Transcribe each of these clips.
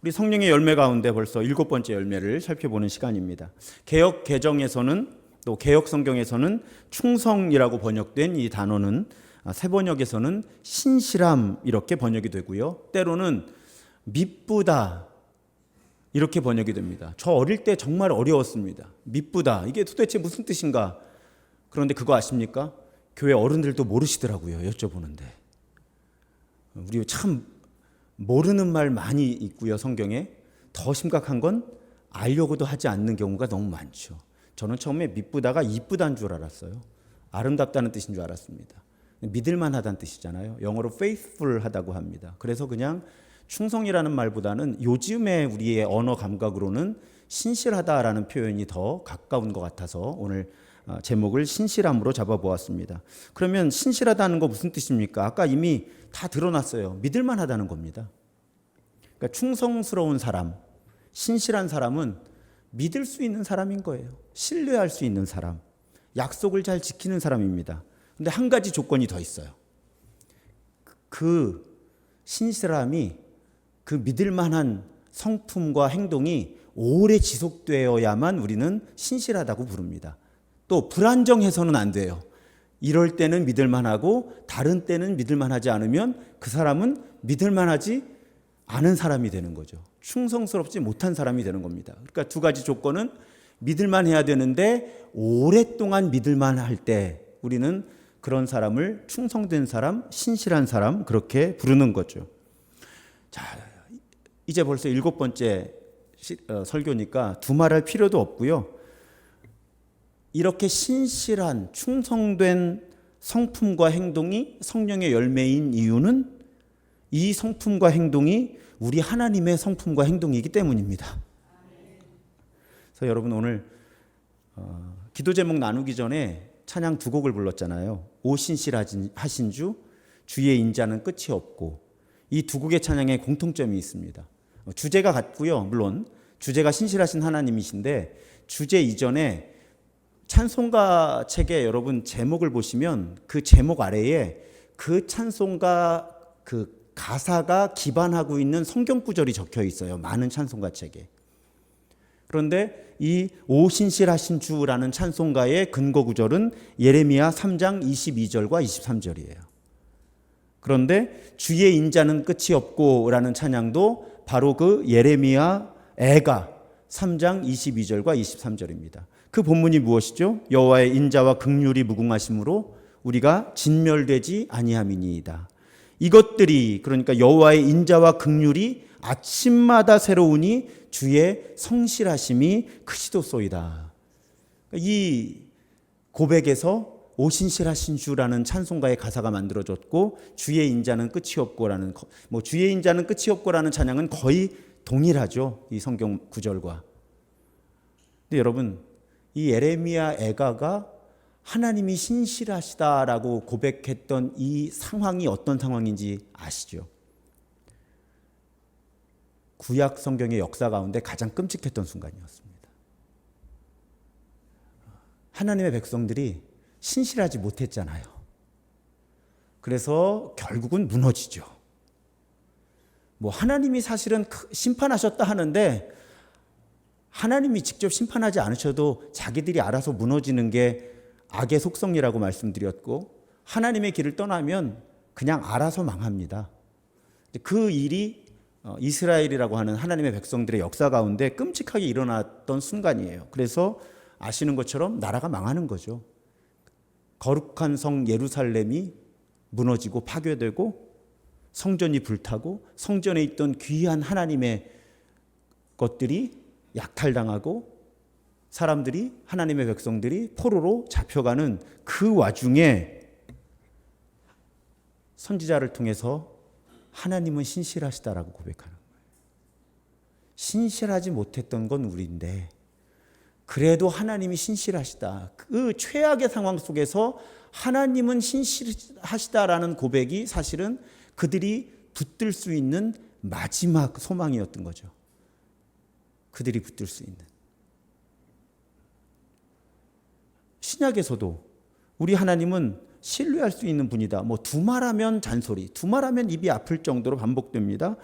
우리 성령의 열매 가운데 벌써 7번째 열매를 살펴보는 시간입니다. 개역 개정에서는 또 개역 성경에서는 충성이라고 번역된 이 단어는 새 번역에서는 신실함 이렇게 번역이 되고요. 때로는 미쁘다 이렇게 번역이 됩니다. 저 어릴 때 정말 어려웠습니다. 미쁘다 이게 도대체 무슨 뜻인가? 그런데 그거 아십니까? 교회 어른들도 모르시더라고요. 여쭤보는데. 우리 참 모르는 말 많이 있고요. 성경에. 더 심각한 건 알려고도 하지 않는 경우가 너무 많죠. 저는 처음에 미쁘다가 이쁘다는 줄 알았어요. 아름답다는 뜻인 줄 알았습니다. 믿을만하다는 뜻이잖아요. 영어로 faithful하다고 합니다. 그래서 그냥 충성이라는 말보다는 요즘에 우리의 언어 감각으로는 신실하다라는 표현이 더 가까운 것 같아서 오늘 제목을 신실함으로 잡아보았습니다. 그러면 신실하다는 거 무슨 뜻입니까? 아까 이미 다 드러났어요. 믿을만하다는 겁니다. 그러니까 충성스러운 사람, 신실한 사람은 믿을 수 있는 사람인 거예요. 신뢰할 수 있는 사람, 약속을 잘 지키는 사람입니다. 근데 한 가지 조건이 더 있어요. 그 신실함이 그 믿을만한 성품과 행동이 오래 지속되어야만 우리는 신실하다고 부릅니다. 또 불안정해서는 안 돼요. 이럴 때는 믿을만하고 다른 때는 믿을만하지 않으면 그 사람은 믿을만하지 않은 사람이 되는 거죠. 충성스럽지 못한 사람이 되는 겁니다. 그러니까 두 가지 조건은 믿을만해야 되는데 오랫동안 믿을만할 때 우리는 그런 사람을 충성된 사람, 신실한 사람 그렇게 부르는 거죠. 자, 이제 벌써 7번째 설교니까 두말할 필요도 없고요. 이렇게 신실한 충성된 성품과 행동이 성령의 열매인 이유는 이 성품과 행동이 우리 하나님의 성품과 행동이기 때문입니다. 그래서 여러분 오늘 기도 제목 나누기 전에 찬양 두 곡을 불렀잖아요. 오 신실하신 주, 주의 인자는 끝이 없고 이 두 곡의 찬양에 공통점이 있습니다. 주제가 같고요. 물론 주제가 신실하신 하나님이신데 주제 이전에 찬송가 책에 여러분 제목을 보시면 그 제목 아래에 그 찬송가 그 가사가 기반하고 있는 성경 구절이 적혀 있어요. 많은 찬송가 책에. 그런데 이 오 신실하신 주라는 찬송가의 근거 구절은 예레미야 3장 22절과 23절이에요. 그런데 주의 인자는 끝이 없고라는 찬양도 바로 그 예레미야 애가 3장 22절과 23절입니다. 그 본문이 무엇이죠? 여호와의 인자와 긍휼이 무궁하심으로 우리가 진멸되지 아니함이니이다. 이것들이 그러니까 여호와의 인자와 긍휼이 아침마다 새로우니 주의 성실하심이 크시도소이다. 이 고백에서 오신실하신 주라는 찬송가의 가사가 만들어졌고 주의 인자는 끝이 없고라는 주의 인자는 끝이 없고라는 찬양은 거의 동일하죠. 이 성경 구절과. 근데 여러분 이 예레미야 애가가 하나님이 신실하시다라고 고백했던 이 상황이 어떤 상황인지 아시죠? 구약 성경의 역사 가운데 가장 끔찍했던 순간이었습니다. 하나님의 백성들이 신실하지 못했잖아요. 그래서 결국은 무너지죠. 하나님이 사실은 심판하셨다 하는데 하나님이 직접 심판하지 않으셔도 자기들이 알아서 무너지는 게 악의 속성이라고 말씀드렸고 하나님의 길을 떠나면 그냥 알아서 망합니다. 그 일이 이스라엘이라고 하는 하나님의 백성들의 역사 가운데 끔찍하게 일어났던 순간이에요. 그래서 아시는 것처럼 나라가 망하는 거죠. 거룩한 성 예루살렘이 무너지고 파괴되고 성전이 불타고 성전에 있던 귀한 하나님의 것들이 약탈당하고 사람들이 하나님의 백성들이 포로로 잡혀가는 그 와중에 선지자를 통해서 하나님은 신실하시다라고 고백하는 거예요. 신실하지 못했던 건 우리인데 그래도 하나님이 신실하시다. 그 최악의 상황 속에서 하나님은 신실하시다라는 고백이 사실은 그들이 붙들 수 있는 마지막 소망이었던 거죠. 그들이 붙들 수 있는. 신약에서도 우리 하나님은 신뢰할 수 있는 분이다. 뭐 두말하면 잔소리, 두말하면 입이 아플 정도로 반복됩니다.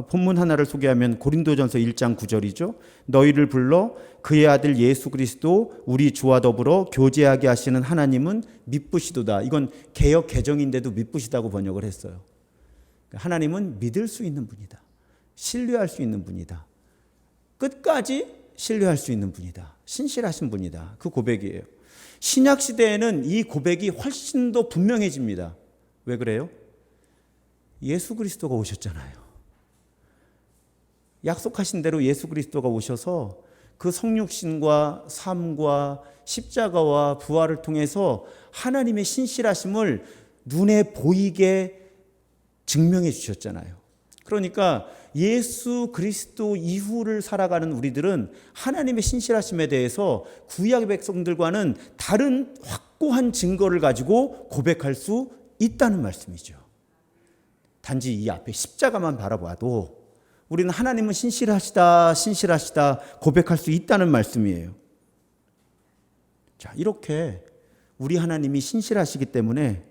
본문 하나를 소개하면 고린도전서 1장 9절이죠. 너희를 불러 그의 아들 예수 그리스도 우리 주와 더불어 교제하게 하시는 하나님은 미쁘시도다. 이건 개역 개정인데도 미쁘시다고 번역을 했어요. 하나님은 믿을 수 있는 분이다. 신뢰할 수 있는 분이다. 끝까지 신뢰할 수 있는 분이다. 신실하신 분이다. 그 고백이에요. 신약 시대에는 이 고백이 훨씬 더 분명해집니다. 왜 그래요? 예수 그리스도가 오셨잖아요. 약속하신 대로 예수 그리스도가 오셔서 그 성육신과 삶과 십자가와 부활을 통해서 하나님의 신실하심을 눈에 보이게 증명해 주셨잖아요. 그러니까 예수 그리스도 이후를 살아가는 우리들은 하나님의 신실하심에 대해서 구약의 백성들과는 다른 확고한 증거를 가지고 고백할 수 있다는 말씀이죠. 단지 이 앞에 십자가만 바라봐도 우리는 하나님은 신실하시다, 신실하시다 고백할 수 있다는 말씀이에요. 자, 이렇게 우리 하나님이 신실하시기 때문에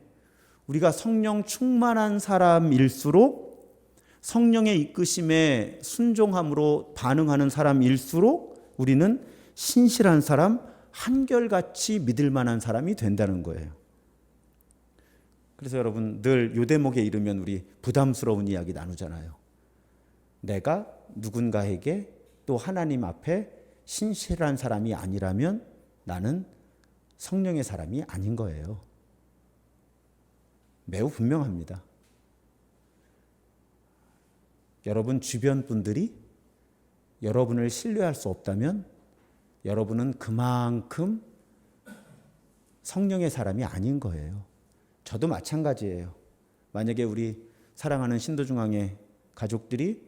우리가 성령 충만한 사람일수록, 성령의 이끄심에 순종함으로 반응하는 사람일수록 우리는 신실한 사람, 한결같이 믿을 만한 사람이 된다는 거예요. 그래서 여러분 늘 요 대목에 이르면 우리 부담스러운 이야기 나누잖아요. 내가 누군가에게 또 하나님 앞에 신실한 사람이 아니라면 나는 성령의 사람이 아닌 거예요. 매우 분명합니다. 여러분 주변 분들이 여러분을 신뢰할 수 없다면 여러분은 그만큼 성령의 사람이 아닌 거예요. 저도 마찬가지예요. 만약에 우리 사랑하는 신도중앙의 가족들이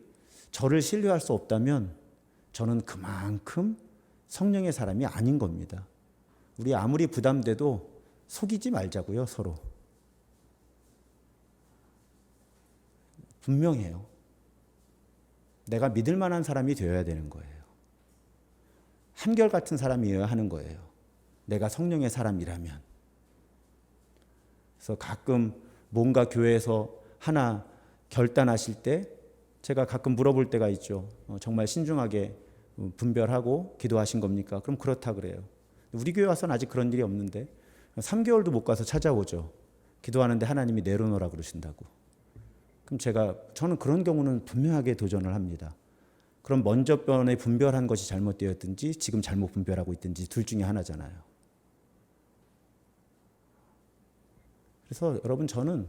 저를 신뢰할 수 없다면 저는 그만큼 성령의 사람이 아닌 겁니다. 우리 아무리 부담돼도 속이지 말자고요, 서로. 분명해요. 내가 믿을 만한 사람이 되어야 되는 거예요. 한결같은 사람이어야 하는 거예요. 내가 성령의 사람이라면. 그래서 가끔 뭔가 교회에서 하나 결단하실 때 제가 가끔 물어볼 때가 있죠. 정말 신중하게 분별하고 기도하신 겁니까? 그럼 그렇다 그래요. 우리 교회 와서는 아직 그런 일이 없는데 3개월도 못 가서 찾아오죠. 기도하는데 하나님이 내려놓으라 그러신다고. 그럼 저는 그런 경우는 분명하게 도전을 합니다. 그럼 먼저 번에 분별한 것이 잘못되었든지 지금 잘못 분별하고 있든지 둘 중에 하나잖아요. 그래서 여러분 저는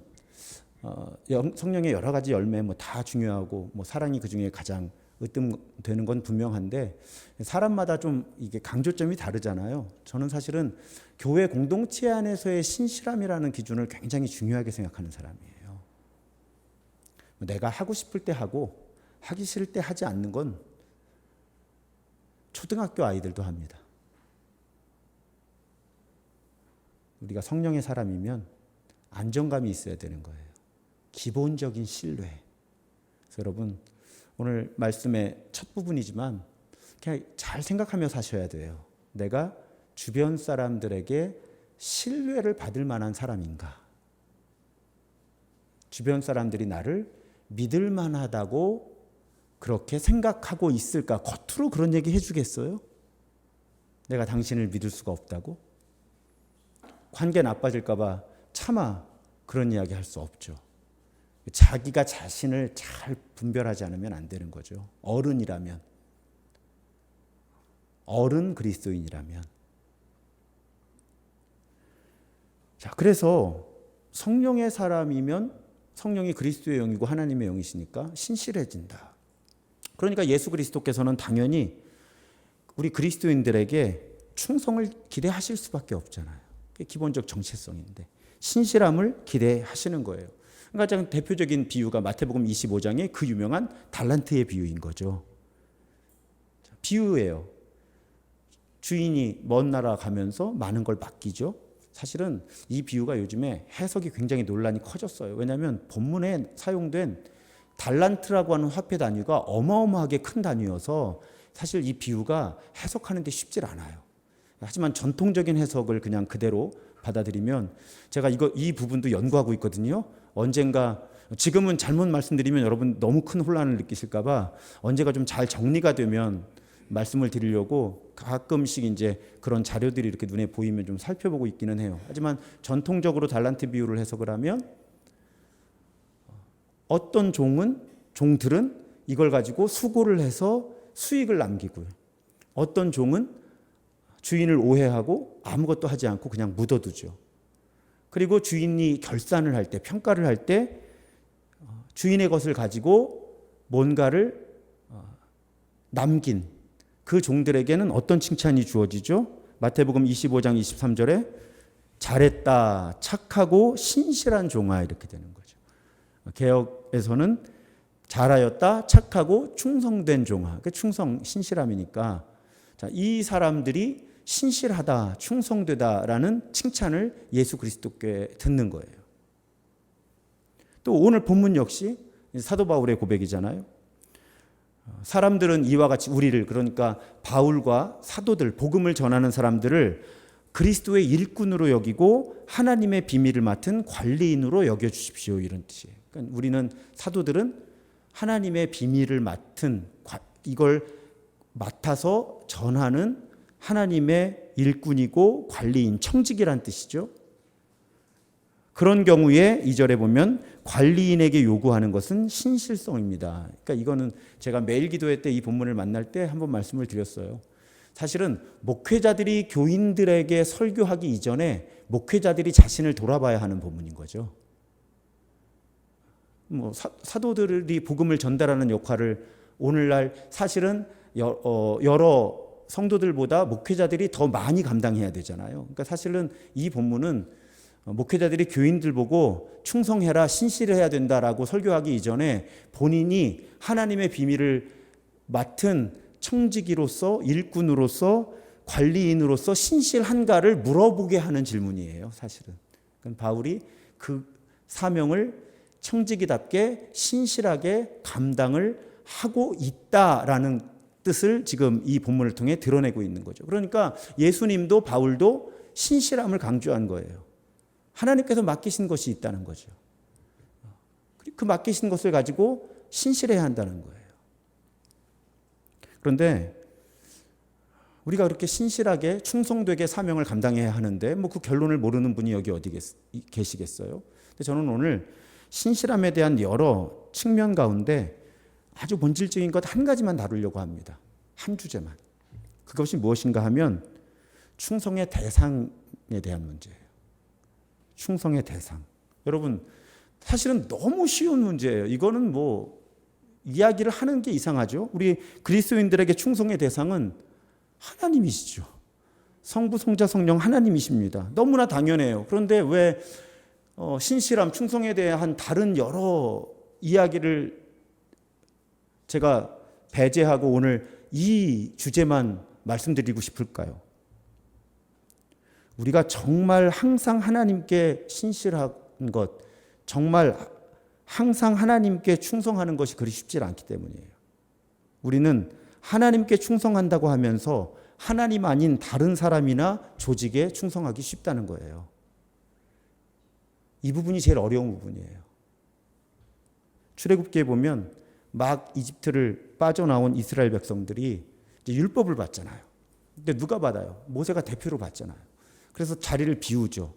성령의 여러 가지 열매 다 중요하고 사랑이 그 중에 가장 으뜸되는 건 분명한데 사람마다 좀 이게 강조점이 다르잖아요. 저는 사실은 교회 공동체 안에서의 신실함이라는 기준을 굉장히 중요하게 생각하는 사람이에요. 내가 하고 싶을 때 하고 하기 싫을 때 하지 않는 건 초등학교 아이들도 합니다. 우리가 성령의 사람이면 안정감이 있어야 되는 거예요. 기본적인 신뢰. 그래서 여러분 오늘 말씀의 첫 부분이지만 그냥 잘 생각하며 사셔야 돼요. 내가 주변 사람들에게 신뢰를 받을 만한 사람인가? 주변 사람들이 나를 믿을 만하다고 그렇게 생각하고 있을까? 겉으로 그런 얘기 해주겠어요? 내가 당신을 믿을 수가 없다고? 관계 나빠질까 봐 차마 그런 이야기 할 수 없죠. 자기가 자신을 잘 분별하지 않으면 안 되는 거죠. 어른이라면, 어른 그리스도인이라면. 자, 그래서 성령의 사람이면 성령이 그리스도의 영이고 하나님의 영이시니까 신실해진다. 그러니까 예수 그리스도께서는 당연히 우리 그리스도인들에게 충성을 기대하실 수밖에 없잖아요. 그게 기본적 정체성인데 신실함을 기대하시는 거예요. 가장 대표적인 비유가 마태복음 25장의 그 유명한 달란트의 비유인 거죠. 비유예요. 주인이 먼 나라 가면서 많은 걸 맡기죠. 사실은 이 비유가 요즘에 해석이 굉장히 논란이 커졌어요. 왜냐하면 본문에 사용된 달란트라고 하는 화폐 단위가 어마어마하게 큰 단위여서 사실 이 비유가 해석하는 데 쉽지 않아요. 하지만 전통적인 해석을 그냥 그대로 받아들이면, 제가 이 부분도 연구하고 있거든요. 언젠가, 지금은 잘못 말씀드리면 여러분 너무 큰 혼란을 느끼실까 봐 언제가 좀 잘 정리가 되면 말씀을 드리려고 가끔씩 이제 그런 자료들이 이렇게 눈에 보이면 좀 살펴보고 있기는 해요. 하지만 전통적으로 달란트 비유를 해석을 하면, 어떤 종들은 이걸 가지고 수고를 해서 수익을 남기고요. 어떤 종은 주인을 오해하고 아무것도 하지 않고 그냥 묻어두죠. 그리고 주인이 결산을 할 때, 평가를 할 때 주인의 것을 가지고 뭔가를 남긴 그 종들에게는 어떤 칭찬이 주어지죠? 마태복음 25장 23절에 잘했다, 착하고 신실한 종아, 이렇게 되는 거죠. 개역에서는 잘하였다, 착하고 충성된 종아. 충성, 신실함이니까, 자, 이 사람들이 신실하다, 충성되다라는 칭찬을 예수 그리스도께 듣는 거예요. 또 오늘 본문 역시 사도 바울의 고백이잖아요. 사람들은 이와 같이 우리를, 그러니까 바울과 사도들, 복음을 전하는 사람들을 그리스도의 일꾼으로 여기고 하나님의 비밀을 맡은 관리인으로 여겨주십시오, 이런 뜻이에요. 그러니까 우리는, 사도들은 하나님의 비밀을 맡은, 이걸 맡아서 전하는 하나님의 일꾼이고 관리인, 청직이란 뜻이죠. 그런 경우에 2절에 보면 관리인에게 요구하는 것은 신실성입니다. 그러니까 이거는 제가 매일 기도회 때 이 본문을 만날 때 한번 말씀을 드렸어요. 사실은 목회자들이 교인들에게 설교하기 이전에 목회자들이 자신을 돌아봐야 하는 본문인 거죠. 사도들이 복음을 전달하는 역할을 오늘날 사실은 여러 성도들보다 목회자들이 더 많이 감당해야 되잖아요. 그러니까 사실은 이 본문은 목회자들이 교인들 보고 충성해라, 신실해야 된다라고 설교하기 이전에 본인이 하나님의 비밀을 맡은 청지기로서, 일꾼으로서, 관리인으로서 신실한가를 물어보게 하는 질문이에요, 사실은. 그러니까 바울이 그 사명을 청지기답게 신실하게 감당을 하고 있다라는 뜻을 지금 이 본문을 통해 드러내고 있는 거죠. 그러니까 예수님도 바울도 신실함을 강조한 거예요. 하나님께서 맡기신 것이 있다는 거죠. 그 맡기신 것을 가지고 신실해야 한다는 거예요. 그런데 우리가 그렇게 신실하게 충성되게 사명을 감당해야 하는데 그 결론을 모르는 분이 여기 어디 계시겠어요? 근데 저는 오늘 신실함에 대한 여러 측면 가운데 아주 본질적인 것 한 가지만 다루려고 합니다. 한 주제만. 그것이 무엇인가 하면 충성의 대상에 대한 문제예요. 충성의 대상. 여러분, 사실은 너무 쉬운 문제예요. 이거는 이야기를 하는 게 이상하죠. 우리 그리스도인들에게 충성의 대상은 하나님이시죠. 성부, 성자, 성령 하나님이십니다. 너무나 당연해요. 그런데 왜 신실함, 충성에 대한 다른 여러 이야기를 제가 배제하고 오늘 이 주제만 말씀드리고 싶을까요? 우리가 정말 항상 하나님께 신실한 것, 정말 항상 하나님께 충성하는 것이 그리 쉽지 않기 때문이에요. 우리는 하나님께 충성한다고 하면서 하나님 아닌 다른 사람이나 조직에 충성하기 쉽다는 거예요. 이 부분이 제일 어려운 부분이에요. 출애굽기에 보면 막 이집트를 빠져나온 이스라엘 백성들이 이제 율법을 받잖아요. 근데 누가 받아요? 모세가 대표로 받잖아요. 그래서 자리를 비우죠.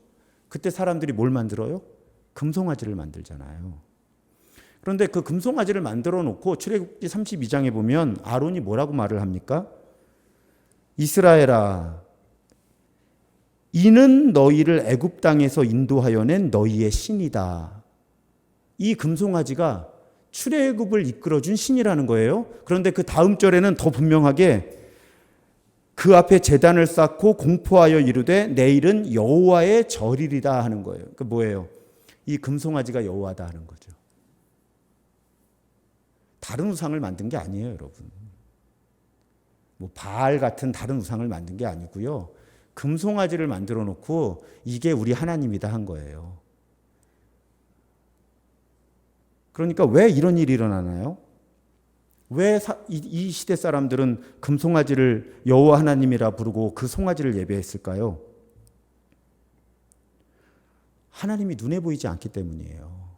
그때 사람들이 뭘 만들어요? 금송아지를 만들잖아요. 그런데 그 금송아지를 만들어 놓고 출애굽기 32장에 보면 아론이 뭐라고 말을 합니까? 이스라엘아, 이는 너희를 애굽 땅에서 인도하여 낸 너희의 신이다. 이 금송아지가 출애굽을 이끌어준 신이라는 거예요. 그런데 그 다음 절에는 더 분명하게 그 앞에 제단을 쌓고 공포하여 이르되 내일은 여호와의 절이리다 하는 거예요. 그 뭐예요? 이 금송아지가 여호와다 하는 거죠. 다른 우상을 만든 게 아니에요, 여러분. 바알 같은 다른 우상을 만든 게 아니고요. 금송아지를 만들어 놓고 이게 우리 하나님이다 한 거예요. 그러니까 왜 이런 일이 일어나나요? 왜 이 시대 사람들은 금송아지를 여호와 하나님이라 부르고 그 송아지를 예배했을까요? 하나님이 눈에 보이지 않기 때문이에요.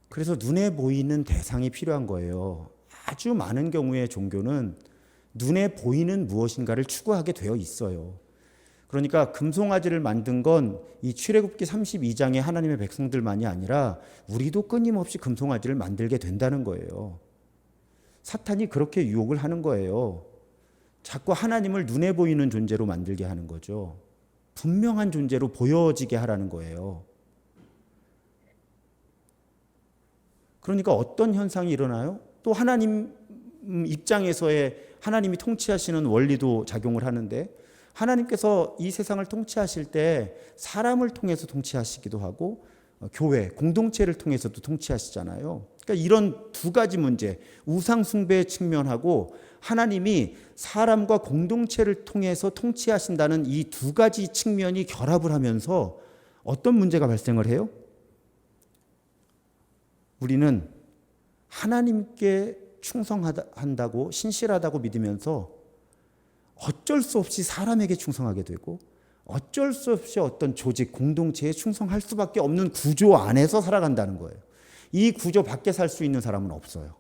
그래서 눈에 보이는 대상이 필요한 거예요. 아주 많은 경우의 종교는 눈에 보이는 무엇인가를 추구하게 되어 있어요. 그러니까 금송아지를 만든 건 이 출애굽기 32장의 하나님의 백성들만이 아니라 우리도 끊임없이 금송아지를 만들게 된다는 거예요. 사탄이 그렇게 유혹을 하는 거예요. 자꾸 하나님을 눈에 보이는 존재로 만들게 하는 거죠. 분명한 존재로 보여지게 하라는 거예요. 그러니까 어떤 현상이 일어나요? 또 하나님 입장에서의 하나님이 통치하시는 원리도 작용을 하는데, 하나님께서 이 세상을 통치하실 때 사람을 통해서 통치하시기도 하고 교회, 공동체를 통해서도 통치하시잖아요. 그러니까 이런 두 가지 문제, 우상 숭배의 측면하고 하나님이 사람과 공동체를 통해서 통치하신다는 이 두 가지 측면이 결합을 하면서 어떤 문제가 발생을 해요? 우리는 하나님께 충성한다고, 신실하다고 믿으면서 어쩔 수 없이 사람에게 충성하게 되고 어쩔 수 없이 어떤 조직, 공동체에 충성할 수밖에 없는 구조 안에서 살아간다는 거예요. 이 구조 밖에 살 수 있는 사람은 없어요.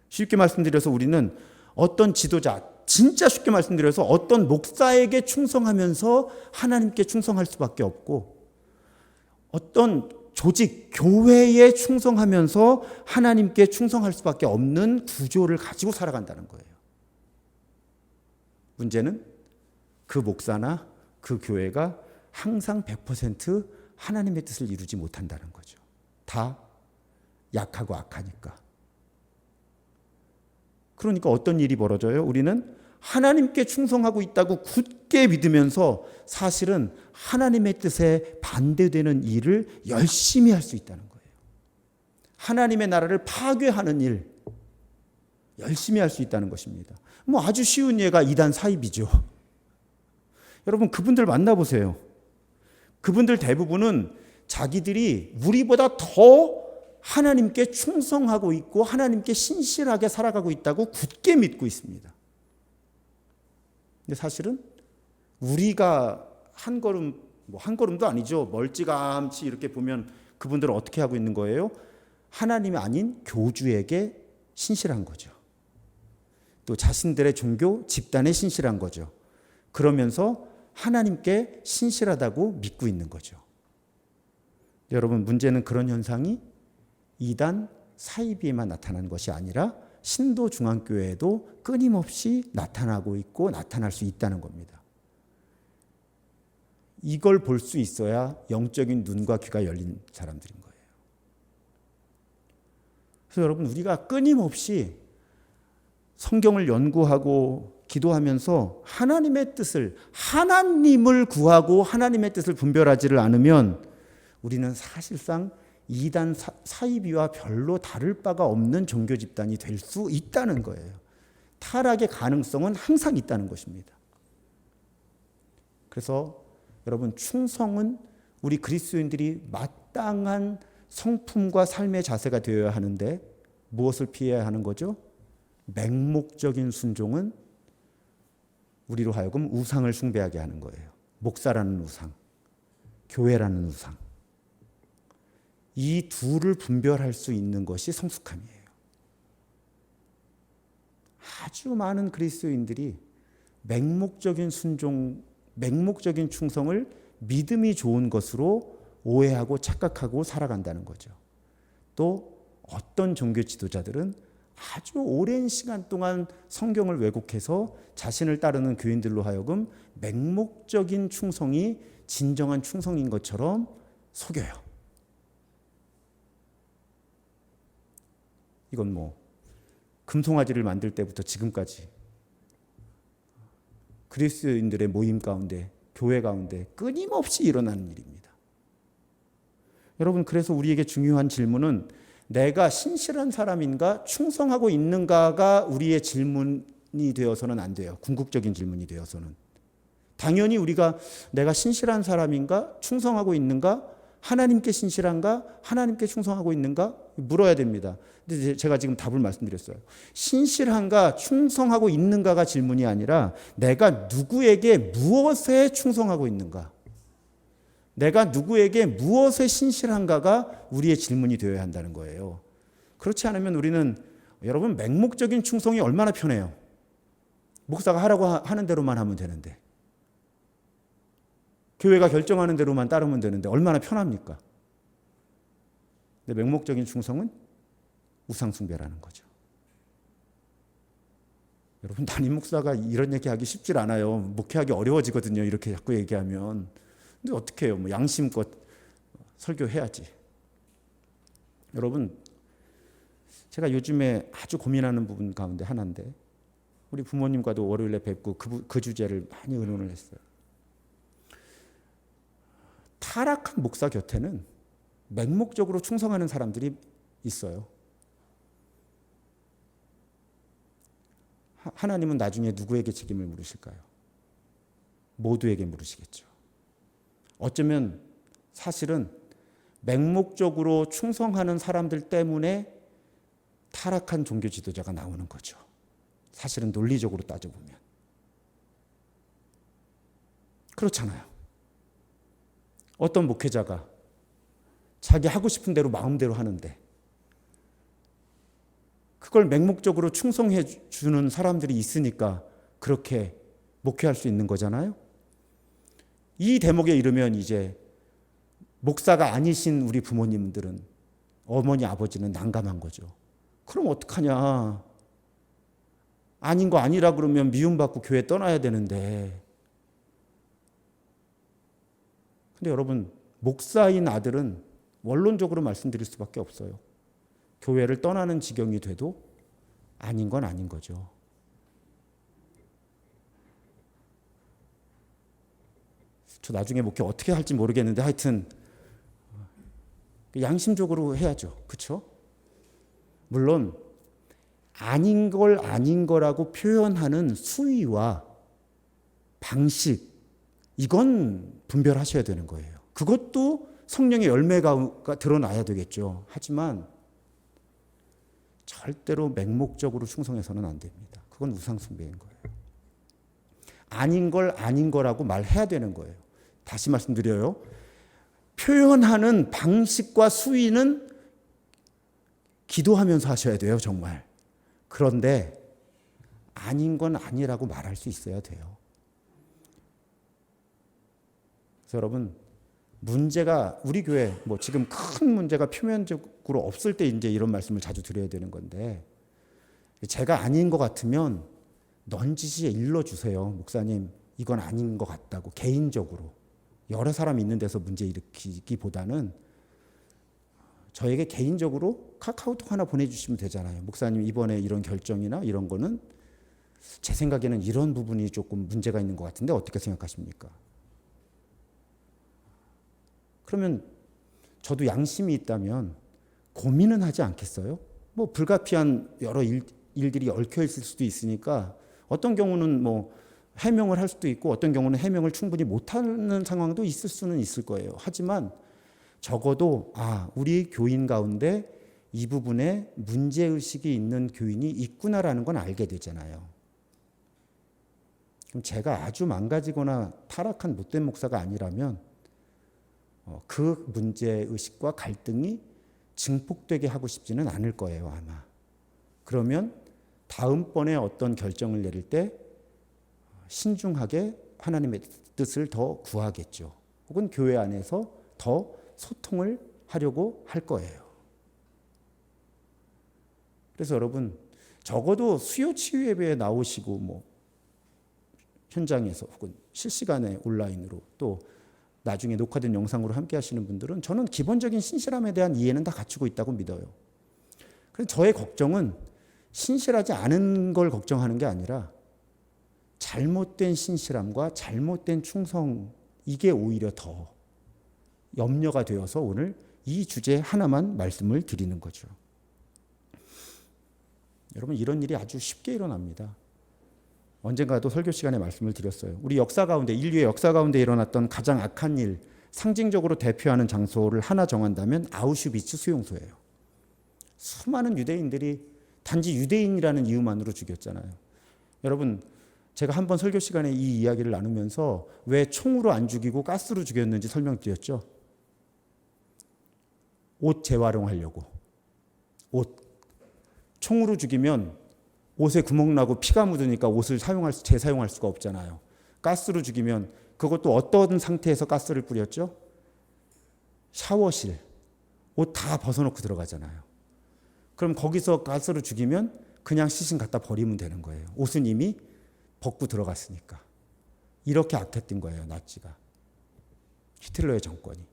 쉽게 말씀드려서 우리는 어떤 지도자, 진짜 쉽게 말씀드려서 어떤 목사에게 충성하면서 하나님께 충성할 수밖에 없고, 어떤 조직, 교회에 충성하면서 하나님께 충성할 수밖에 없는 구조를 가지고 살아간다는 거예요. 문제는 그 목사나 그 교회가 항상 100% 하나님의 뜻을 이루지 못한다는 거죠. 다 약하고 악하니까. 그러니까 어떤 일이 벌어져요? 우리는 하나님께 충성하고 있다고 굳게 믿으면서 사실은 하나님의 뜻에 반대되는 일을 열심히 할 수 있다는 거예요. 하나님의 나라를 파괴하는 일, 열심히 할 수 있다는 것입니다. 아주 쉬운 예가 이단 사입이죠. 여러분, 그분들 만나보세요. 그분들 대부분은 자기들이 우리보다 더 하나님께 충성하고 있고 하나님께 신실하게 살아가고 있다고 굳게 믿고 있습니다. 근데 사실은 우리가 한 걸음, 한 걸음도 아니죠. 멀찌감치 이렇게 보면 그분들은 어떻게 하고 있는 거예요? 하나님이 아닌 교주에게 신실한 거죠. 또 자신들의 종교 집단에 신실한 거죠. 그러면서 하나님께 신실하다고 믿고 있는 거죠. 여러분, 문제는 그런 현상이 이단 사이비에만 나타나는 것이 아니라 신도 중앙교회에도 끊임없이 나타나고 있고 나타날 수 있다는 겁니다. 이걸 볼 수 있어야 영적인 눈과 귀가 열린 사람들인 거예요. 그래서 여러분, 우리가 끊임없이 성경을 연구하고 기도하면서 하나님의 뜻을, 하나님을 구하고 하나님의 뜻을 분별하지를 않으면 우리는 사실상 이단 사이비와 별로 다를 바가 없는 종교 집단이 될 수 있다는 거예요. 타락의 가능성은 항상 있다는 것입니다. 그래서 여러분, 충성은 우리 그리스도인들이 마땅한 성품과 삶의 자세가 되어야 하는데 무엇을 피해야 하는 거죠? 맹목적인 순종은 우리로 하여금 우상을 숭배하게 하는 거예요. 목사라는 우상, 교회라는 우상. 이 둘을 분별할 수 있는 것이 성숙함이에요. 아주 많은 그리스도인들이 맹목적인 순종, 맹목적인 충성을 믿음이 좋은 것으로 오해하고 착각하고 살아간다는 거죠. 또 어떤 종교 지도자들은 아주 오랜 시간 동안 성경을 왜곡해서 자신을 따르는 교인들로 하여금 맹목적인 충성이 진정한 충성인 것처럼 속여요. 이건 금송아지를 만들 때부터 지금까지 그리스도인들의 모임 가운데, 교회 가운데 끊임없이 일어나는 일입니다. 여러분, 그래서 우리에게 중요한 질문은 내가 신실한 사람인가, 충성하고 있는가가 우리의 질문이 되어서는 안 돼요. 궁극적인 질문이 되어서는. 당연히 우리가 내가 신실한 사람인가, 충성하고 있는가 하나님께 신실한가? 하나님께 충성하고 있는가? 물어야 됩니다. 근데 제가 지금 답을 말씀드렸어요. 신실한가, 충성하고 있는가가 질문이 아니라 내가 누구에게 무엇에 충성하고 있는가? 내가 누구에게 무엇에 신실한가가 우리의 질문이 되어야 한다는 거예요. 그렇지 않으면 우리는 여러분 맹목적인 충성이 얼마나 편해요. 목사가 하라고 하는 대로만 하면 되는데, 교회가 결정하는 대로만 따르면 되는데 얼마나 편합니까? 근데 맹목적인 충성은 우상숭배라는 거죠. 여러분, 담임 목사가 이런 얘기하기 쉽질 않아요. 목회하기 어려워지거든요. 이렇게 자꾸 얘기하면. 근데 어떻게 해요? 뭐 양심껏 설교해야지. 여러분, 제가 요즘에 아주 고민하는 부분 가운데 하나인데, 우리 부모님과도 월요일에 뵙고 그 주제를 많이 의논을 했어요. 타락한 목사 곁에는 맹목적으로 충성하는 사람들이 있어요. 하나님은 나중에 누구에게 책임을 물으실까요? 모두에게 물으시겠죠. 어쩌면 사실은 맹목적으로 충성하는 사람들 때문에 타락한 종교 지도자가 나오는 거죠. 사실은 논리적으로 따져보면. 그렇잖아요. 어떤 목회자가 자기 하고 싶은 대로 마음대로 하는데 그걸 맹목적으로 충성해 주는 사람들이 있으니까 그렇게 목회할 수 있는 거잖아요. 이 대목에 이르면 이제 목사가 아니신 우리 부모님들은, 어머니 아버지는 난감한 거죠. 그럼 어떡하냐. 아닌 거 아니라 그러면 미움받고 교회 떠나야 되는데. 근데 여러분, 목사인 아들은 원론적으로 말씀드릴 수밖에 없어요. 교회를 떠나는 지경이 돼도 아닌 건 아닌 거죠. 저 나중에 목회 어떻게 할지 모르겠는데 하여튼 양심적으로 해야죠. 그렇죠? 물론 아닌 걸 아닌 거라고 표현하는 수위와 방식, 이건 분별하셔야 되는 거예요. 그것도 성령의 열매가 드러나야 되겠죠. 하지만 절대로 맹목적으로 충성해서는 안 됩니다. 그건 우상숭배인 거예요. 아닌 걸 아닌 거라고 말해야 되는 거예요. 다시 말씀드려요. 표현하는 방식과 수위는 기도하면서 하셔야 돼요, 정말. 그런데 아닌 건 아니라고 말할 수 있어야 돼요. 그래서 여러분, 문제가 우리 교회 뭐 지금 큰 문제가 표면적으로 없을 때 이제 이런 말씀을 자주 드려야 되는 건데, 제가 아닌 것 같으면 넌지시 일러주세요. 목사님, 이건 아닌 것 같다고. 개인적으로 여러 사람 있는 데서 문제 일으키기보다는 저에게 개인적으로 카카오톡 하나 보내주시면 되잖아요. 목사님, 이번에 이런 결정이나 이런 거는 제 생각에는 이런 부분이 조금 문제가 있는 것 같은데 어떻게 생각하십니까? 그러면 저도 양심이 있다면 고민은 하지 않겠어요? 뭐 불가피한 여러 일들이 얽혀 있을 수도 있으니까 어떤 경우는 뭐 해명을 할 수도 있고 어떤 경우는 해명을 충분히 못하는 상황도 있을 수는 있을 거예요. 하지만 적어도 우리 교인 가운데 이 부분에 문제의식이 있는 교인이 있구나라는 건 알게 되잖아요. 그럼 제가 아주 망가지거나 타락한 못된 목사가 아니라면 그 문제의식과 갈등이 증폭되게 하고 싶지는 않을 거예요, 아마. 그러면 다음번에 어떤 결정을 내릴 때 신중하게 하나님의 뜻을 더 구하겠죠. 혹은 교회 안에서 더 소통을 하려고 할 거예요. 그래서 여러분, 적어도 수요 치유 예배에 나오시고 뭐 현장에서 혹은 실시간에 온라인으로 또 나중에 녹화된 영상으로 함께 하시는 분들은 저는 기본적인 신실함에 대한 이해는 다 갖추고 있다고 믿어요. 그래서 저의 걱정은 신실하지 않은 걸 걱정하는 게 아니라 잘못된 신실함과 잘못된 충성, 이게 오히려 더 염려가 되어서 오늘 이 주제 하나만 말씀을 드리는 거죠. 여러분, 이런 일이 아주 쉽게 일어납니다. 언젠가도 설교 시간에 말씀을 드렸어요. 우리 역사 가운데, 인류의 역사 가운데 일어났던 가장 악한 일 상징적으로 대표하는 장소를 하나 정한다면 아우슈비츠 수용소예요. 수많은 유대인들이 단지 유대인이라는 이유만으로 죽였잖아요. 여러분, 제가 한번 설교 시간에 이 이야기를 나누면서 왜 총으로 안 죽이고 가스로 죽였는지 설명드렸죠. 옷 재활용하려고. 옷. 총으로 죽이면 옷에 구멍 나고 피가 묻으니까 옷을 재사용할 수가 없잖아요. 가스로 죽이면 그것도 어떤 상태에서 가스를 뿌렸죠? 샤워실. 옷 다 벗어놓고 들어가잖아요. 그럼 거기서 가스로 죽이면 그냥 시신 갖다 버리면 되는 거예요. 옷은 이미 벗고 들어갔으니까. 이렇게 악했던 거예요, 나치가. 히틀러의 정권이.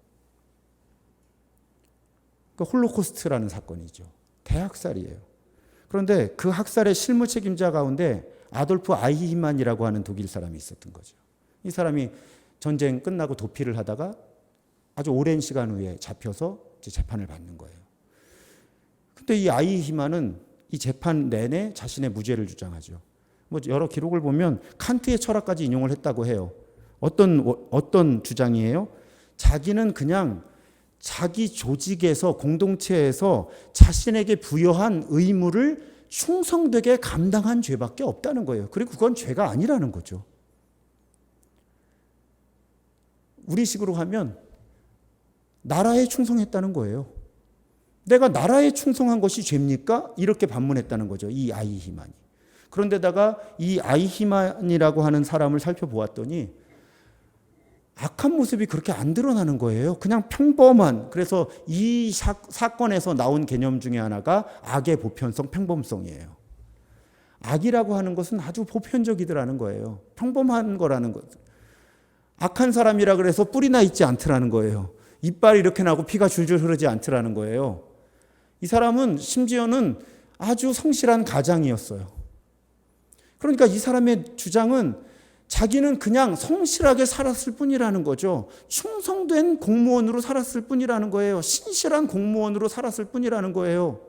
그 홀로코스트라는 사건이죠. 대학살이에요. 그런데 그 학살의 실무 책임자 가운데 아돌프 아이히만이라고 하는 독일 사람이 있었던 거죠. 이 사람이 전쟁 끝나고 도피를 하다가 아주 오랜 시간 후에 잡혀서 이제 재판을 받는 거예요. 근데 이 아이히만은 이 재판 내내 자신의 무죄를 주장하죠. 뭐 여러 기록을 보면 칸트의 철학까지 인용을 했다고 해요. 어떤 주장이에요? 자기는 그냥 자기 조직에서 공동체에서 자신에게 부여한 의무를 충성되게 감당한 죄밖에 없다는 거예요. 그리고 그건 죄가 아니라는 거죠. 우리식으로 하면 나라에 충성했다는 거예요. 내가 나라에 충성한 것이 죄입니까? 이렇게 반문했다는 거죠. 이 아이히만이. 그런데다가 이 아이히만이라고 하는 사람을 살펴보았더니 악한 모습이 그렇게 안 드러나는 거예요. 그냥 평범한. 그래서 이 사건에서 나온 개념 중에 하나가 악의 보편성, 평범성이에요. 악이라고 하는 것은 아주 보편적이더라는 거예요. 평범한 거라는 것. 악한 사람이라 그래서 뿔이나 있지 않더라는 거예요. 이빨이 이렇게 나고 피가 줄줄 흐르지 않더라는 거예요. 이 사람은 심지어는 아주 성실한 가장이었어요. 그러니까 이 사람의 주장은 자기는 그냥 성실하게 살았을 뿐이라는 거죠. 충성된 공무원으로 살았을 뿐이라는 거예요. 신실한 공무원으로 살았을 뿐이라는 거예요.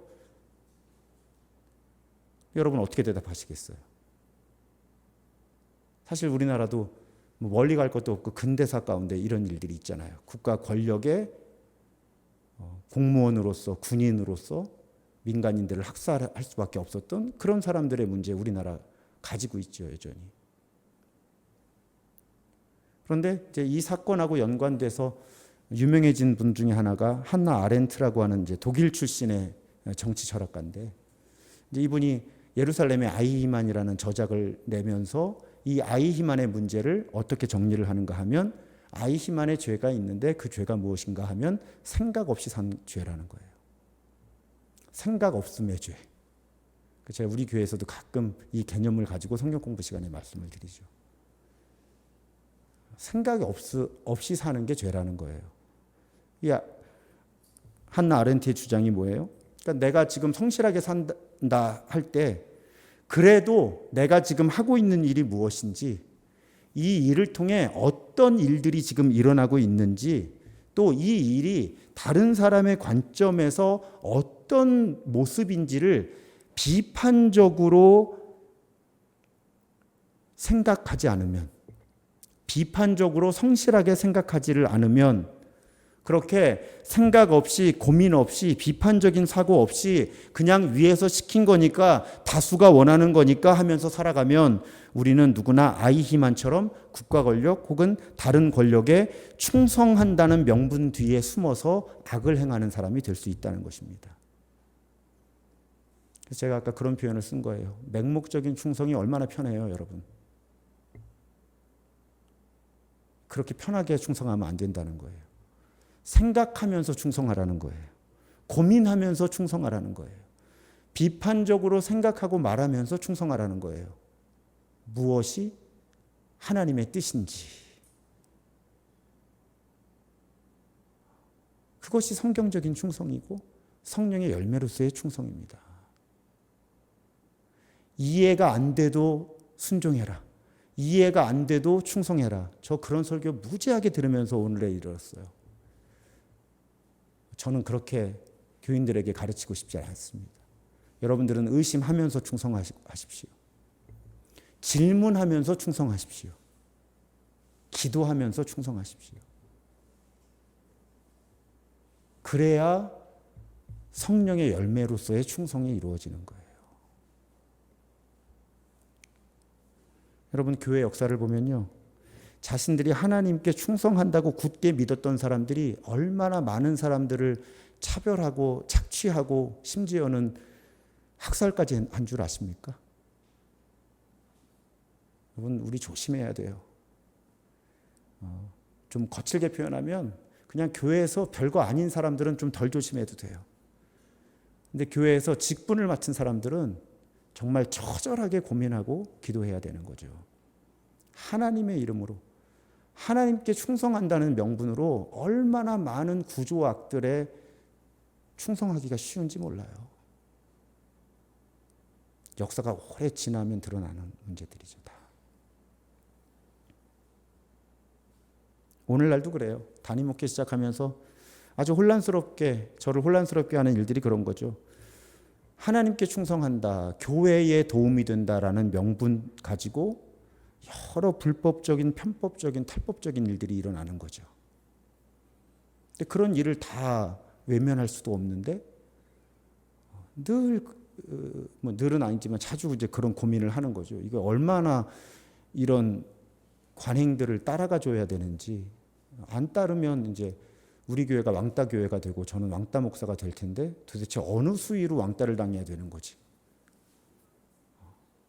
여러분 어떻게 대답하시겠어요? 사실 우리나라도 멀리 갈 것도 없고 근대사 가운데 이런 일들이 있잖아요. 국가 권력의 공무원으로서 군인으로서 민간인들을 학살할 수밖에 없었던 그런 사람들의 문제 우리나라 가지고 있죠, 여전히. 그런데 이제 이 사건하고 연관돼서 유명해진 분 중에 하나가 한나 아렌트라고 하는 이제 독일 출신의 정치 철학가인데, 이제 이분이 예루살렘의 아이히만이라는 저작을 내면서 이 아이히만의 문제를 어떻게 정리를 하는가 하면, 아이히만의 죄가 있는데 그 죄가 무엇인가 하면 생각 없이 산 죄라는 거예요. 생각 없음의 죄. 제가 우리 교회에서도 가끔 이 개념을 가지고 성경 공부 시간에 말씀을 드리죠. 생각이 없이 사는 게 죄라는 거예요. 이 한나 아렌트의 주장이 뭐예요? 그러니까 내가 지금 성실하게 산다 할 때 그래도 내가 지금 하고 있는 일이 무엇인지, 이 일을 통해 어떤 일들이 지금 일어나고 있는지, 또 이 일이 다른 사람의 관점에서 어떤 모습인지를 비판적으로 생각하지 않으면, 비판적으로 성실하게 생각하지를 않으면, 그렇게 생각 없이 고민 없이 비판적인 사고 없이 그냥 위에서 시킨 거니까 다수가 원하는 거니까 하면서 살아가면 우리는 누구나 아이히만처럼 국가 권력 혹은 다른 권력에 충성한다는 명분 뒤에 숨어서 악을 행하는 사람이 될 수 있다는 것입니다. 그래서 제가 아까 그런 표현을 쓴 거예요. 맹목적인 충성이 얼마나 편해요, 여러분. 그렇게 편하게 충성하면 안 된다는 거예요. 생각하면서 충성하라는 거예요. 고민하면서 충성하라는 거예요. 비판적으로 생각하고 말하면서 충성하라는 거예요. 무엇이 하나님의 뜻인지. 그것이 성경적인 충성이고 성령의 열매로서의 충성입니다. 이해가 안 돼도 순종해라. 이해가 안 돼도 충성해라. 저 그런 설교 무지하게 들으면서 오늘에 이르렀어요. 저는 그렇게 교인들에게 가르치고 싶지 않습니다. 여러분들은 의심하면서 충성하십시오. 질문하면서 충성하십시오. 기도하면서 충성하십시오. 그래야 성령의 열매로서의 충성이 이루어지는 거예요. 여러분, 교회 역사를 보면요, 자신들이 하나님께 충성한다고 굳게 믿었던 사람들이 얼마나 많은 사람들을 차별하고 착취하고 심지어는 학살까지 한 줄 아십니까? 여러분, 우리 조심해야 돼요. 좀 거칠게 표현하면 그냥 교회에서 별거 아닌 사람들은 좀 덜 조심해도 돼요. 근데 교회에서 직분을 맡은 사람들은 정말 처절하게 고민하고 기도해야 되는 거죠. 하나님의 이름으로, 하나님께 충성한다는 명분으로 얼마나 많은 구조악들에 충성하기가 쉬운지 몰라요. 역사가 오래 지나면 드러나는 문제들이죠. 다. 오늘날도 그래요. 담임 목회 시작하면서 아주 저를 혼란스럽게 하는 일들이 그런 거죠. 하나님께 충성한다, 교회에 도움이 된다라는 명분 가지고 여러 불법적인, 편법적인, 탈법적인 일들이 일어나는 거죠. 근데 그런 일을 다 외면할 수도 없는데 늘은 아니지만 자주 이제 그런 고민을 하는 거죠. 이거 얼마나 이런 관행들을 따라가 줘야 되는지, 안 따르면 이제 우리 교회가 왕따 교회가 되고 저는 왕따 목사가 될 텐데 도대체 어느 수위로 왕따를 당해야 되는 거지?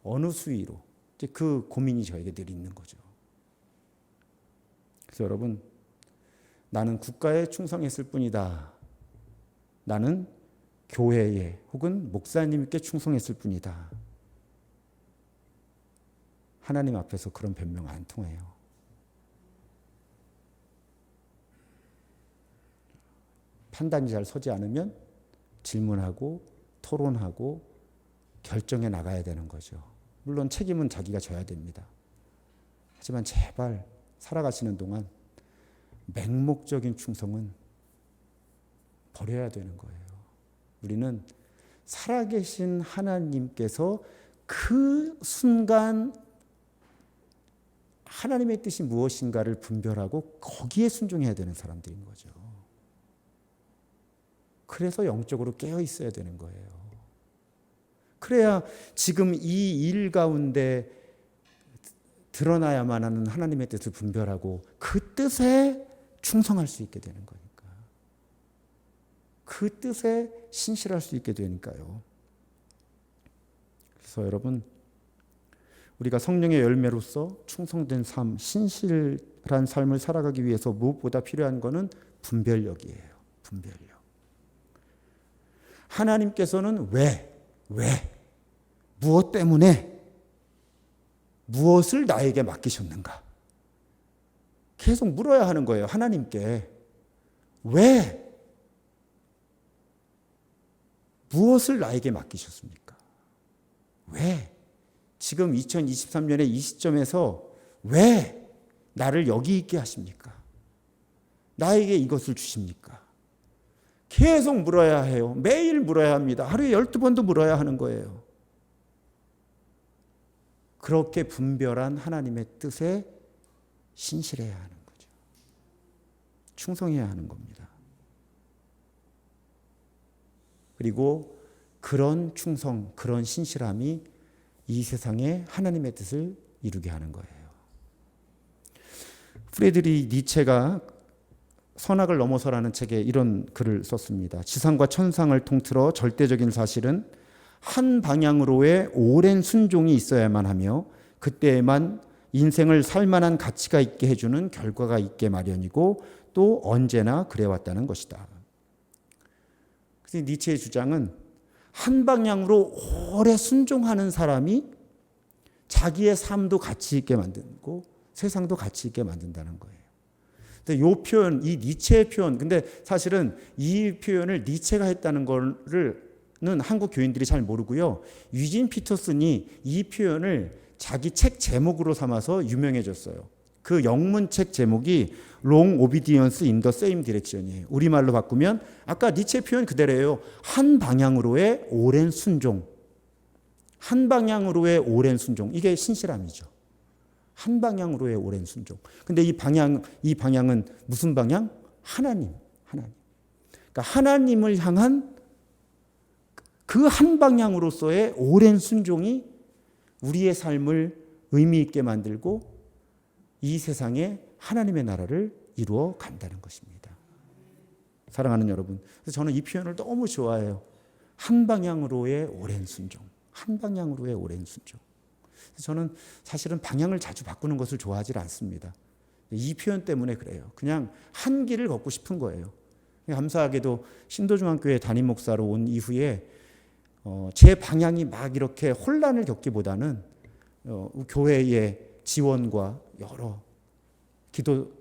어느 수위로? 이제 그 고민이 저에게 늘 있는 거죠. 그래서 여러분, 나는 국가에 충성했을 뿐이다. 나는 교회에 혹은 목사님께 충성했을 뿐이다. 하나님 앞에서 그런 변명 안 통해요. 판단이 잘 서지 않으면 질문하고 토론하고 결정해 나가야 되는 거죠. 물론 책임은 자기가 져야 됩니다. 하지만 제발 살아가시는 동안 맹목적인 충성은 버려야 되는 거예요. 우리는 살아계신 하나님께서 그 순간 하나님의 뜻이 무엇인가를 분별하고 거기에 순종해야 되는 사람들인 거죠. 그래서 영적으로 깨어 있어야 되는 거예요. 그래야 지금 이 일 가운데 드러나야만 하는 하나님의 뜻을 분별하고 그 뜻에 충성할 수 있게 되는 거니까. 그 뜻에 신실할 수 있게 되니까요. 그래서 여러분, 우리가 성령의 열매로서 충성된 삶, 신실한 삶을 살아가기 위해서 무엇보다 필요한 것은 분별력이에요. 분별력. 하나님께서는 왜, 무엇 때문에, 무엇을 나에게 맡기셨는가? 계속 물어야 하는 거예요. 하나님께. 왜? 무엇을 나에게 맡기셨습니까? 왜? 지금 2023년의 이 시점에서 왜 나를 여기 있게 하십니까? 나에게 이것을 주십니까? 계속 물어야 해요. 매일 물어야 합니다. 하루에 12번도 물어야 하는 거예요. 그렇게 분별한 하나님의 뜻에 신실해야 하는 거죠. 충성해야 하는 겁니다. 그리고 그런 충성, 그런 신실함이 이 세상에 하나님의 뜻을 이루게 하는 거예요. 프레드리 니체가 선악을 넘어서라는 책에 이런 글을 썼습니다. 지상과 천상을 통틀어 절대적인 사실은 한 방향으로의 오랜 순종이 있어야만 하며 그때에만 인생을 살만한 가치가 있게 해주는 결과가 있게 마련이고 또 언제나 그래왔다는 것이다. 그래서 니체의 주장은 한 방향으로 오래 순종하는 사람이 자기의 삶도 가치 있게 만들고 세상도 가치 있게 만든다는 거예요. 근데 이 표현, 이 니체의 표현, 근데 사실은 이 표현을 니체가 했다는 거는 한국 교인들이 잘 모르고요. 유진 피터슨이 이 표현을 자기 책 제목으로 삼아서 유명해졌어요. 그 영문책 제목이 Long Obedience in the Same Direction이에요. 우리말로 바꾸면 아까 니체 표현 그대로예요. 한 방향으로의 오랜 순종. 한 방향으로의 오랜 순종. 이게 신실함이죠. 한 방향으로의 오랜 순종. 근데 이 방향은 무슨 방향? 하나님. 그러니까 하나님을 향한 그 한 방향으로서의 오랜 순종이 우리의 삶을 의미 있게 만들고 이 세상에 하나님의 나라를 이루어 간다는 것입니다. 사랑하는 여러분, 그래서 저는 이 표현을 너무 좋아해요. 한 방향으로의 오랜 순종. 한 방향으로의 오랜 순종. 저는 사실은 방향을 자주 바꾸는 것을 좋아하지 않습니다. 이 표현 때문에 그래요. 그냥 한 길을 걷고 싶은 거예요. 감사하게도 신도중앙교회 담임 목사로 온 이후에 제 방향이 막 이렇게 혼란을 겪기보다는 교회의 지원과 여러 기도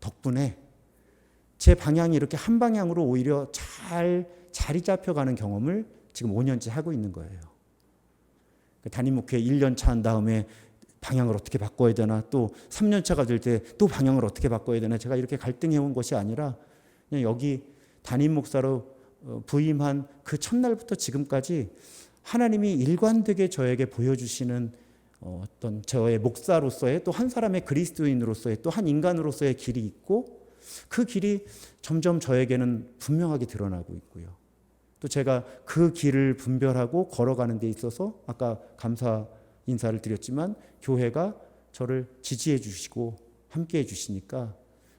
덕분에 제 방향이 이렇게 한 방향으로 오히려 잘 자리 잡혀가는 경험을 지금 5년째 하고 있는 거예요. 담임 목회 1년 차 한 다음에 방향을 어떻게 바꿔야 되나, 또 3년 차가 될 때 또 방향을 어떻게 바꿔야 되나, 제가 이렇게 갈등해온 것이 아니라 그냥 여기 담임 목사로 부임한 그 첫날부터 지금까지 하나님이 일관되게 저에게 보여주시는 어떤 저의 목사로서의, 또 한 사람의 그리스도인으로서의, 또 한 인간으로서의 길이 있고, 그 길이 점점 저에게는 분명하게 드러나고 있고요. 또 제가 그 길을 분별하고 걸어가는 데 있어서 아까 감사 인사를 드렸지만 교회가 저를 지지해 주시고 함께 해 주시니까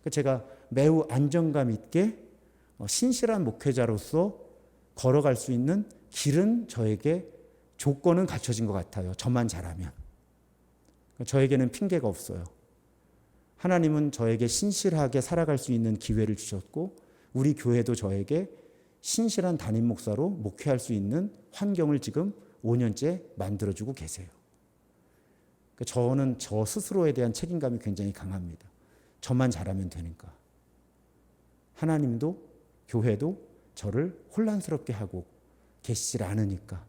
제가 매우 안정감 있게 신실한 목회자로서 걸어갈 수 있는 길은 저에게 조건은 갖춰진 것 같아요. 저만 잘하면. 저에게는 핑계가 없어요. 하나님은 저에게 신실하게 살아갈 수 있는 기회를 주셨고, 우리 교회도 저에게 신실한 담임 목사로 목회할 수 있는 환경을 지금 5년째 만들어주고 계세요. 저는 저 스스로에 대한 책임감이 굉장히 강합니다. 저만 잘하면 되니까. 하나님도 교회도 저를 혼란스럽게 하고 계시질 않으니까,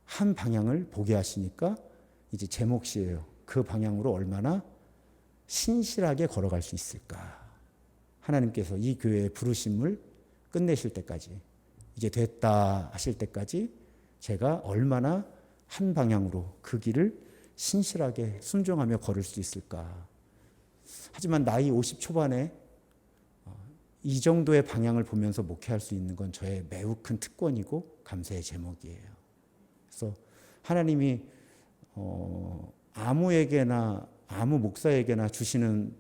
한 방향을 보게 하시니까 이제 제 몫이에요. 그 방향으로 얼마나 신실하게 걸어갈 수 있을까. 하나님께서 이 교회의 부르심을 끝내실 때까지, 이제 됐다 하실 때까지 제가 얼마나 한 방향으로 그 길을 신실하게 순종하며 걸을 수 있을까. 하지만 나이 50 초반에 이 정도의 방향을 보면서 목회할 수 있는 건 저의 매우 큰 특권이고 감사의 제목이에요. 그래서 하나님이 아무에게나, 아무 목사에게나 주시는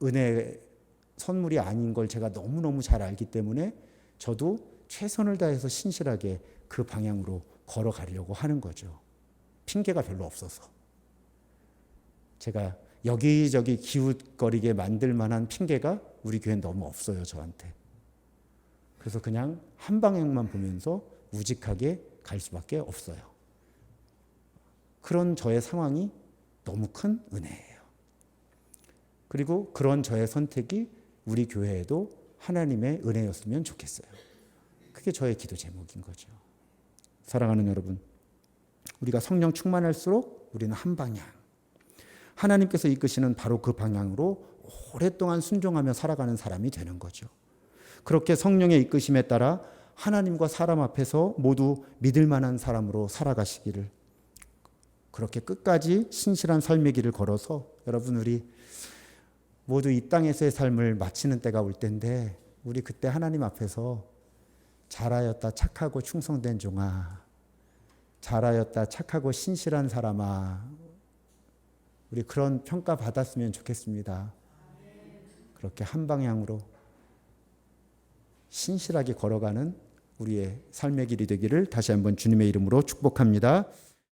은혜 선물이 아닌 걸 제가 너무너무 잘 알기 때문에 저도 최선을 다해서 신실하게 그 방향으로 걸어가려고 하는 거죠. 핑계가 별로 없어서. 제가 여기저기 기웃거리게 만들 만한 핑계가 우리 교회는 너무 없어요, 저한테. 그래서 그냥 한 방향만 보면서 우직하게 갈 수밖에 없어요. 그런 저의 상황이 너무 큰 은혜예요. 그리고 그런 저의 선택이 우리 교회에도 하나님의 은혜였으면 좋겠어요. 그게 저의 기도 제목인 거죠. 사랑하는 여러분, 우리가 성령 충만할수록 우리는 한 방향, 하나님께서 이끄시는 바로 그 방향으로 오랫동안 순종하며 살아가는 사람이 되는 거죠. 그렇게 성령의 이끄심에 따라 하나님과 사람 앞에서 모두 믿을 만한 사람으로 살아가시기를, 그렇게 끝까지 신실한 삶의 길을 걸어서 여러분, 우리 모두 이 땅에서의 삶을 마치는 때가 올 텐데, 우리 그때 하나님 앞에서 잘하였다 착하고 충성된 종아, 잘하였다 착하고 신실한 사람아, 우리 그런 평가 받았으면 좋겠습니다. 그렇게 한 방향으로 신실하게 걸어가는 우리의 삶의 길이 되기를 다시 한번 주님의 이름으로 축복합니다.